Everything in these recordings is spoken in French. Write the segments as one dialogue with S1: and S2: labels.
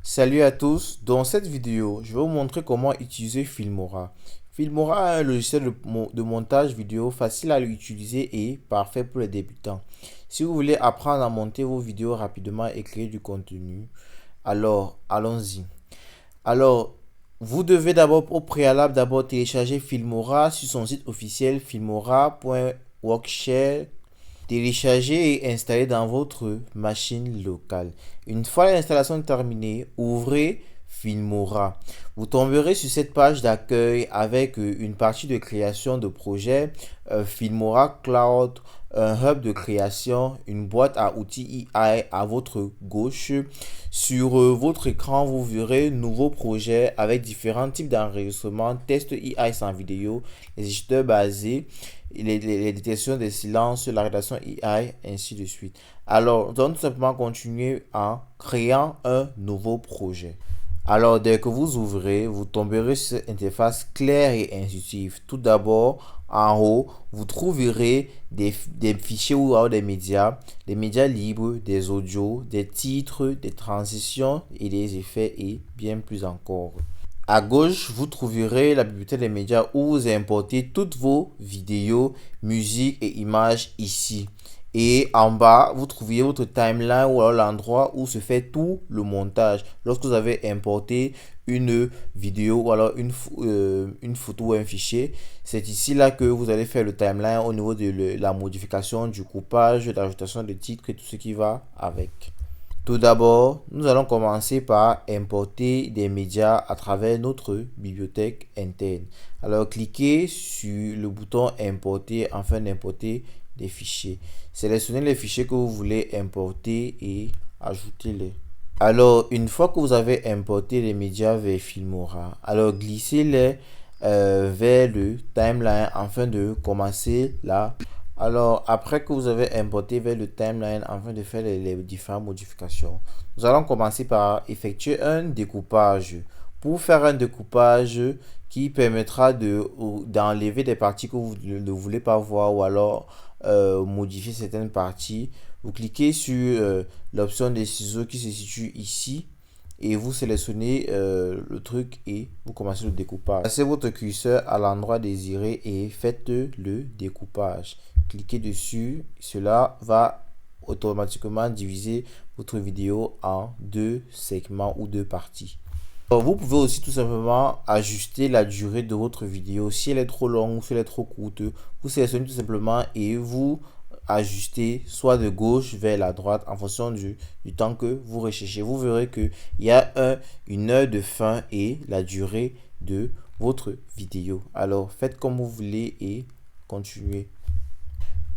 S1: Salut à tous, dans cette vidéo, je vais vous montrer comment utiliser Filmora. Filmora est un logiciel de montage vidéo facile à utiliser et parfait pour les débutants. Si vous voulez apprendre à monter vos vidéos rapidement et créer du contenu, alors allons-y. Alors, vous devez d'abord au préalable télécharger Filmora sur son site officiel filmora.workshare. Télécharger et installer dans votre machine locale. Une fois l'installation terminée, ouvrez Filmora. Vous tomberez sur cette page d'accueil avec une partie de création de projet, Filmora Cloud, un hub de création, une boîte à outils AI à votre gauche. Sur votre écran, vous verrez nouveaux projets avec différents types d'enregistrements, tests AI sans vidéo, les éditeurs basés, les détections des silences, la rédaction AI, ainsi de suite. Alors, donc tout simplement continuer en créant un nouveau projet. Alors, dès que vous ouvrez, vous tomberez sur cette interface claire et intuitive. Tout d'abord, en haut, vous trouverez des fichiers ou alors des médias libres, des audios, des titres, des transitions et des effets et bien plus encore. À gauche, vous trouverez la bibliothèque des médias où vous importez toutes vos vidéos, musiques et images ici. Et en bas, vous trouvez votre timeline ou alors l'endroit où se fait tout le montage. Lorsque vous avez importé une vidéo ou alors une photo ou un fichier, c'est ici là que vous allez faire le timeline au niveau de la modification du coupage, de l'ajoutation de titres et tout ce qui va avec. Tout d'abord, nous allons commencer par importer des médias à travers notre bibliothèque interne. Alors, cliquez sur le bouton importer afin d'importer des fichiers. Sélectionnez les fichiers que vous voulez importer et ajoutez-les. Alors, une fois que vous avez importé les médias vers Filmora, alors glissez-les vers le timeline afin de commencer la. Alors, après que vous avez importé vers le timeline afin de faire les différentes modifications, nous allons commencer par effectuer un découpage. Pour faire un découpage qui permettra d'enlever des parties que vous ne voulez pas voir ou alors modifier certaines parties, vous cliquez sur l'option des ciseaux qui se situe ici et vous sélectionnez le truc et vous commencez le découpage. Passez votre curseur à l'endroit désiré et faites le découpage. Cliquez dessus, cela va automatiquement diviser votre vidéo en deux segments ou deux parties. Vous pouvez aussi tout simplement ajuster la durée de votre vidéo. Si elle est trop longue ou si elle est trop courte, vous sélectionnez tout simplement et vous ajustez soit de gauche vers la droite en fonction du temps que vous recherchez. Vous verrez qu'il y a une heure de fin et la durée de votre vidéo. Alors faites comme vous voulez et continuez.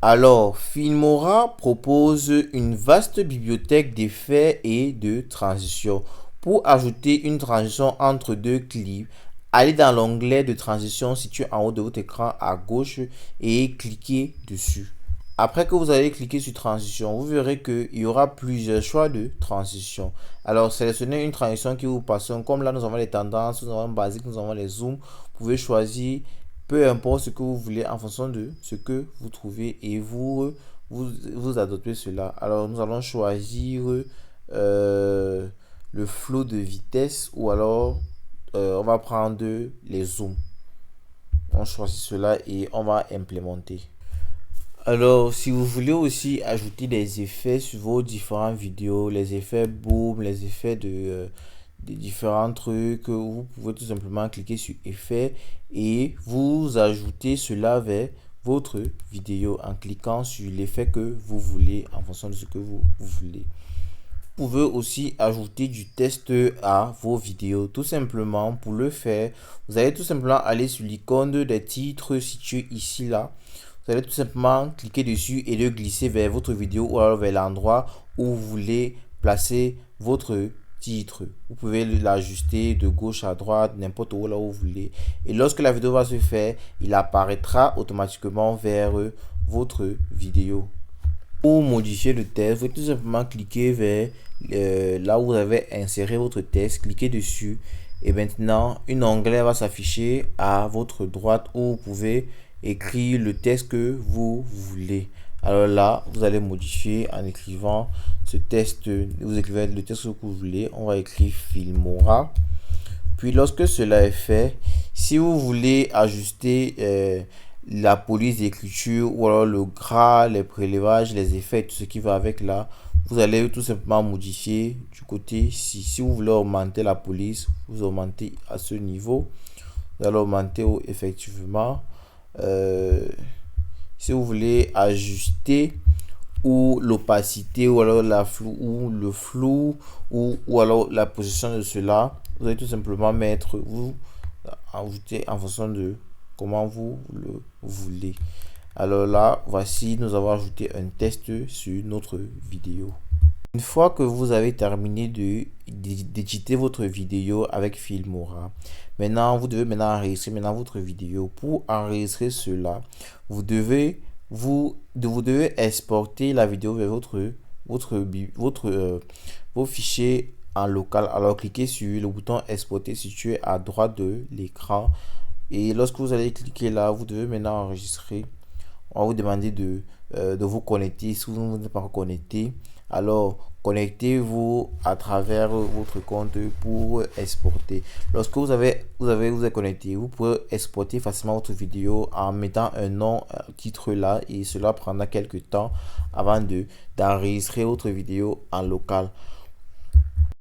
S1: Alors, Filmora propose une vaste bibliothèque d'effets et de transitions. Pour ajouter une transition entre deux clips, allez dans l'onglet de transition situé en haut de votre écran à gauche et cliquez dessus. Après que vous allez cliquer sur transition, vous verrez qu'il y aura plusieurs choix de transition. Alors, sélectionnez une transition qui vous passionne. Comme là, nous avons les tendances, nous avons basique, nous avons les zooms. Vous pouvez choisir peu importe ce que vous voulez en fonction de ce que vous trouvez et vous adoptez cela. Alors, nous allons choisir le flow de vitesse ou alors on va prendre les zooms. On choisit cela et on va implémenter. Alors, si vous voulez aussi ajouter des effets sur vos différentes vidéos, les effets boom, les effets de différents trucs, vous pouvez tout simplement cliquer sur effets et vous ajoutez cela vers votre vidéo en cliquant sur l'effet que vous voulez en fonction de ce que vous voulez. Vous pouvez aussi ajouter du texte à vos vidéos. Tout simplement, pour le faire, vous allez tout simplement aller sur l'icône des titres situé ici là. Vous allez tout simplement cliquer dessus et le glisser vers votre vidéo ou alors vers l'endroit où vous voulez placer votre titre. Vous pouvez l'ajuster de gauche à droite, n'importe où là où vous voulez. Et lorsque la vidéo va se faire, il apparaîtra automatiquement vers votre vidéo. Pour modifier le texte, vous pouvez tout simplement cliquer vers là où vous avez inséré votre texte, cliquez dessus et maintenant un onglet va s'afficher à votre droite où vous pouvez écrire le texte que vous voulez. Alors là, vous allez modifier en écrivant ce test. Vous écrivez le texte que vous voulez. On va écrire Filmora. Puis lorsque cela est fait, si vous voulez ajuster la police d'écriture ou alors le gras, les prélevages, les effets, tout ce qui va avec là, vous allez tout simplement modifier du côté. Si vous voulez augmenter la police, vous augmentez à ce niveau. Vous allez augmenter effectivement. Si vous voulez ajuster ou l'opacité ou alors la flou ou le flou ou alors la position de cela, vous allez tout simplement mettre, vous ajouter en fonction de comment vous le voulez. Alors là, voici, nous avons ajouté un test sur notre vidéo. Une fois que vous avez terminé d'éditer votre vidéo avec Filmora, maintenant vous devez enregistrer votre vidéo. Pour enregistrer cela, vous devez exporter la vidéo vers vos fichiers en local. Alors cliquez sur le bouton exporter situé à droite de l'écran et lorsque vous allez cliquer là, vous devez maintenant enregistrer. On va vous demander de vous connecter. Si vous n'êtes pas connecté, alors connectez-vous à travers votre compte pour exporter. Lorsque vous êtes connecté, vous pouvez exporter facilement votre vidéo en mettant un nom, un titre là, et cela prendra quelques temps avant d'enregistrer votre vidéo en local.